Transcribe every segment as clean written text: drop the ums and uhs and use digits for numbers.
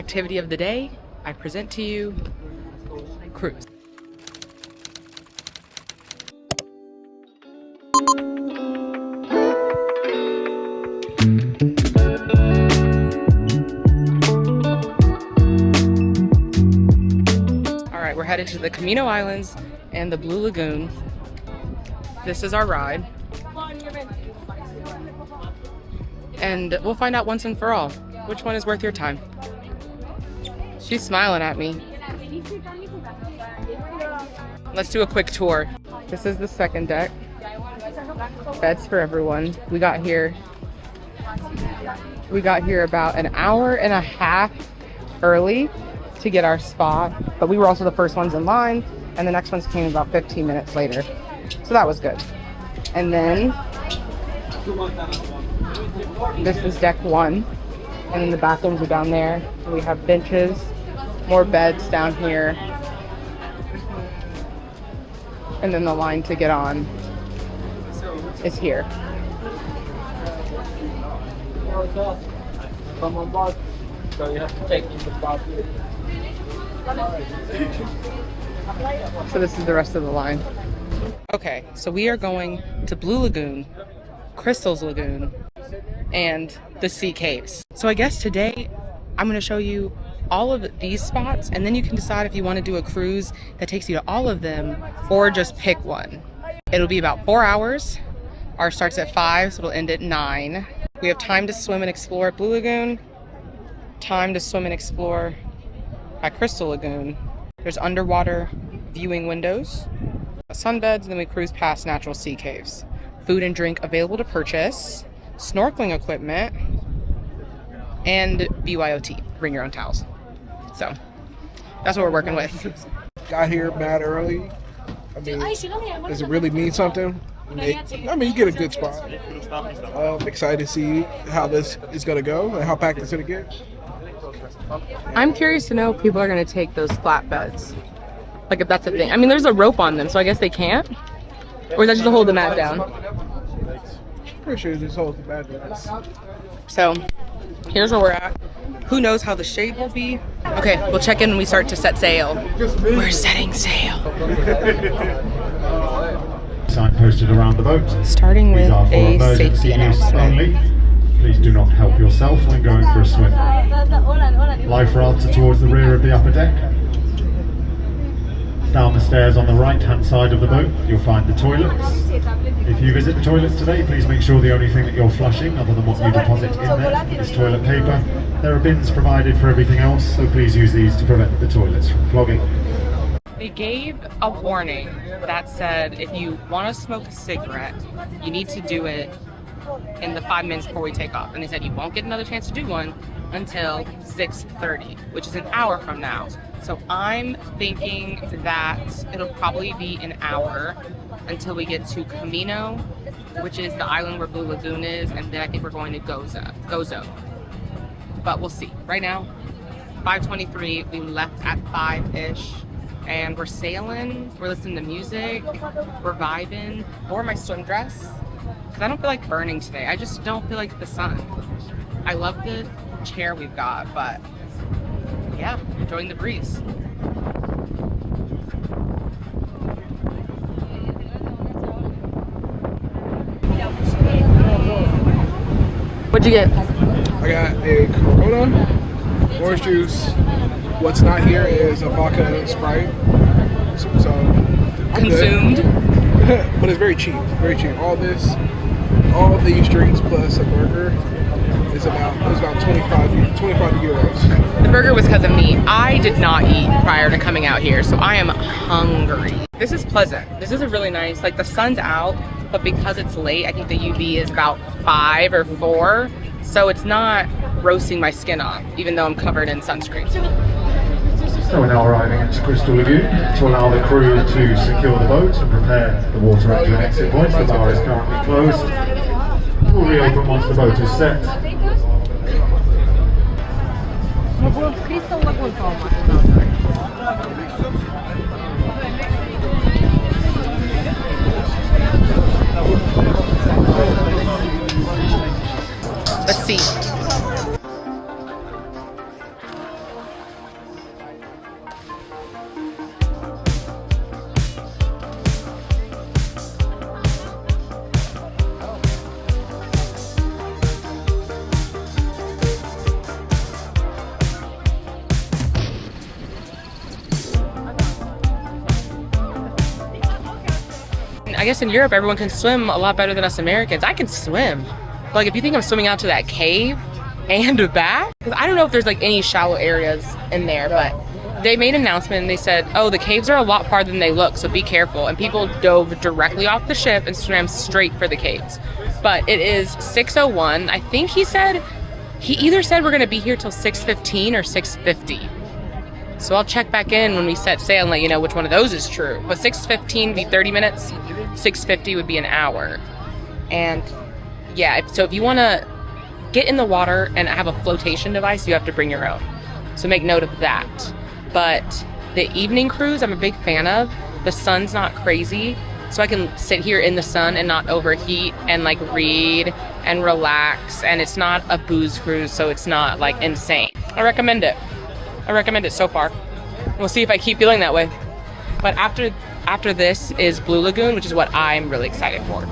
activity of the day, I present to you cruise. All right, we're headed to the Camino Islands and the Blue Lagoon. This is our ride. And we'll find out once and for all, which one is worth your time. She's smiling at me. Let's do a quick tour. This is the second deck. Beds for everyone. We got here about an hour and a half early to get our spot, but we were also the first ones in line, and the next ones came about 15 minutes later. So that was good. And then this is deck 1, and then the bathrooms are down there. We have benches, more beds down here, and then the line to get on is here. So this is the rest of the line. Okay, so we are going to Blue Lagoon, Crystal's Lagoon, and the Sea Caves. So I guess today I'm going to show you all of these spots, and then you can decide if you want to do a cruise that takes you to all of them or just pick one. It'll be about 4 hours. Ours starts at 5, so it'll end at 9. We have time to swim and explore at Blue Lagoon, time to swim and explore at Crystal Lagoon. There's underwater viewing windows, sunbeds, and then we cruise past natural sea caves. Food and drink available to purchase, snorkeling equipment, and BYOT, bring your own towels. So that's what we're working with. Got here mad early. I mean, does it really mean something? I mean, you get a good spot. I'm excited to see how this is going to go and how packed it's going to get. I'm curious to know if people are going to take those flatbeds. Like if that's a thing. I mean, there's a rope on them, so I guess they can't? Or is that just to hold the mat down? Pretty sure it just holds the mat down. So, here's where we're at. Who knows how the shade will be? Okay, we'll check in when we start to set sail. We're setting sail. Sign posted around the boat. Starting with a safety use announcement. only. Please do not help yourself when going for a swim. Life rafts are towards the rear of the upper deck. Down the stairs on the right hand side of the boat, you'll find the toilets. If you visit the toilets today, please make sure the only thing that you're flushing, other than what you deposit in there, is toilet paper. There are bins provided for everything else, so please use these to prevent the toilets from clogging. They gave a warning that said if you want to smoke a cigarette, you need to do it in the 5 minutes before we take off. And they said you won't get another chance to do one until 6:30, which is an hour from now. So I'm thinking that it'll probably be an hour until we get to Camino, which is the island where Blue Lagoon is, and then I think we're going to Gozo. But we'll see. Right now, 5:23, we left at 5-ish, and we're sailing, we're listening to music, we're vibing. I wore my swim dress, because I don't feel like burning today. I just don't feel like the sun. I love the chair we've got, but yeah, enjoying the breeze. What'd you get? I got a Corona, orange juice. What's not here is a vodka Sprite. So I'm Consumed. good. But it's very cheap. Very cheap. All these drinks plus a burger is about 25 euros. The burger was because of me. I did not eat prior to coming out here, so I am hungry. This is pleasant. This is a really nice, like the sun's out, but because it's late, I think the UV is about 5 or 4, so it's not roasting my skin off, even though I'm covered in sunscreen. So we're now arriving at Crystal Lagoon to allow the crew to secure the boat and prepare the water entry and exit points. The bar is currently closed. We'll reopen once the boat is set. Let's see. I guess in Europe, everyone can swim a lot better than us Americans. I can swim. Like, if you think I'm swimming out to that cave and back, because I don't know if there's like any shallow areas in there, but they made an announcement and they said, oh, the caves are a lot farther than they look, so be careful. And people dove directly off the ship and swam straight for the caves. But it is 6:01. I think he either said we're gonna be here till 6:15 or 6:50. So I'll check back in when we set sail and let you know which one of those is true. But 6:15 would be 30 minutes, 6:50 would be an hour. And yeah, so if you wanna get in the water and have a flotation device, you have to bring your own. So make note of that. But the evening cruise, I'm a big fan of. The sun's not crazy, so I can sit here in the sun and not overheat and like read and relax. And it's not a booze cruise, so it's not like insane. I recommend it. I recommend it so far. We'll see if I keep feeling that way. But after this is Blue Lagoon, which is what I'm really excited for.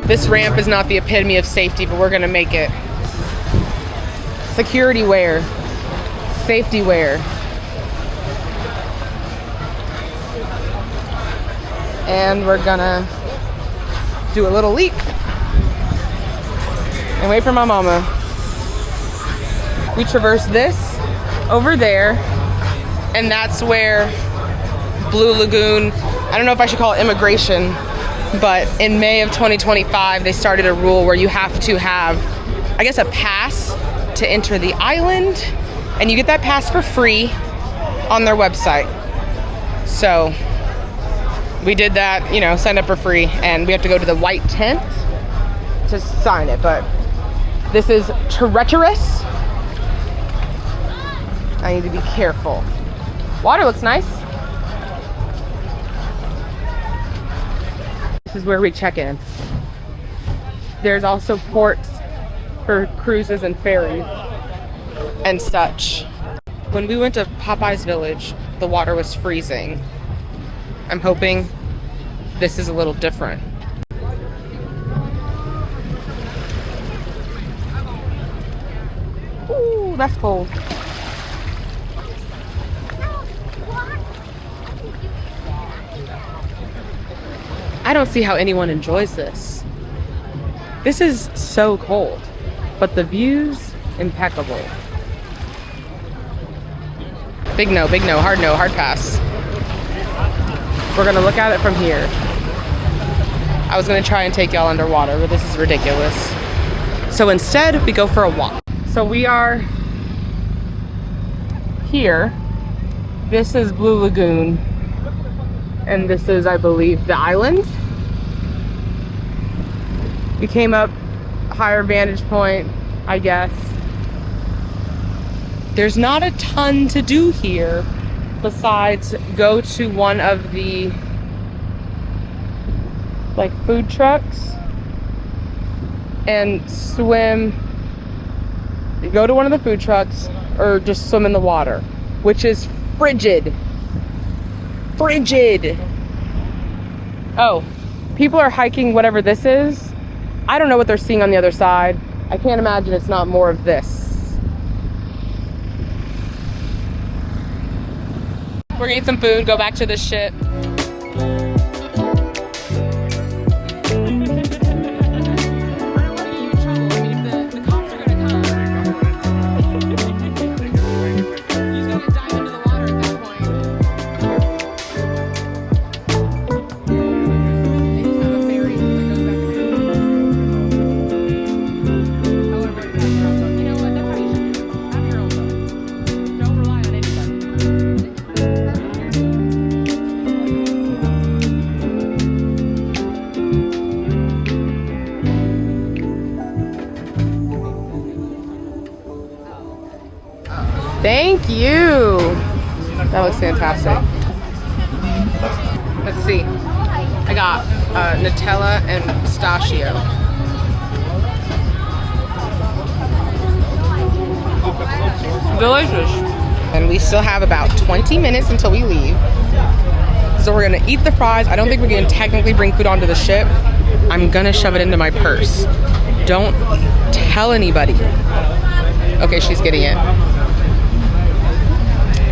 This ramp is not the epitome of safety, but we're gonna make it. Security wear, safety wear. And we're gonna do a little leap and wait for my mama. We traverse this over there, and that's where Blue Lagoon, I don't know if I should call it immigration, but in May of 2025, they started a rule where you have to have, I guess, a pass to enter the island, and you get that pass for free on their website. So we did that, signed up for free, and we have to go to the white tent to sign it, but this is treacherous. I need to be careful. Water looks nice. This is where we check in. There's also ports for cruises and ferries and such. When we went to Popeye's Village, the water was freezing. I'm hoping this is a little different. Ooh, that's cold. I don't see how anyone enjoys this. This is so cold, but the view's impeccable. Big no, hard pass. We're gonna look at it from here. I was gonna try and take y'all underwater, but this is ridiculous. So instead, we go for a walk. So we are here. This is Blue Lagoon. And this is, I believe, the island. We came up higher vantage point, I guess. There's not a ton to do here besides go to one of the food trucks and swim. Go to one of the food trucks or just swim in the water, which is frigid. Oh, people are hiking whatever this is. I don't know what they're seeing on the other side. I can't imagine it's not more of this. We're gonna eat some food, go back to the ship. Thank you. That looks fantastic. Let's see. I got Nutella and pistachio. Delicious. And we still have about 20 minutes until we leave. So we're gonna eat the fries. I don't think we can technically bring food onto the ship. I'm gonna shove it into my purse. Don't tell anybody. Okay, she's getting it.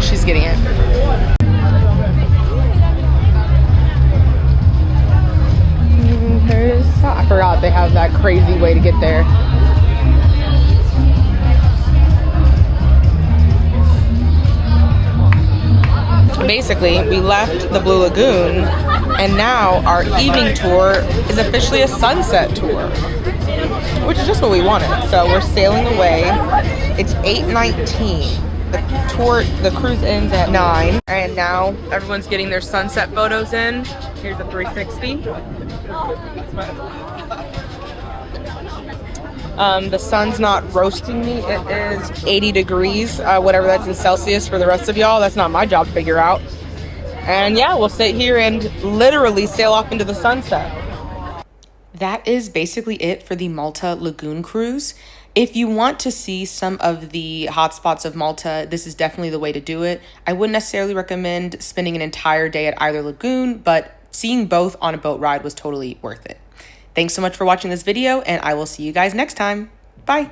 She's getting it. I forgot they have that crazy way to get there. Basically, we left the Blue Lagoon, and now our evening tour is officially a sunset tour, which is just what we wanted. So we're sailing away. It's 8:19. The cruise ends at 9, and now everyone's getting their sunset photos in. Here's a 360. The sun's not roasting me. It is 80 degrees, whatever that's in Celsius for the rest of y'all. That's not my job to figure out. And yeah, we'll sit here and literally sail off into the sunset. That is basically it for the Malta Lagoon cruise. If you want to see some of the hotspots of Malta, this is definitely the way to do it. I wouldn't necessarily recommend spending an entire day at either lagoon, but seeing both on a boat ride was totally worth it. Thanks so much for watching this video, and I will see you guys next time. Bye.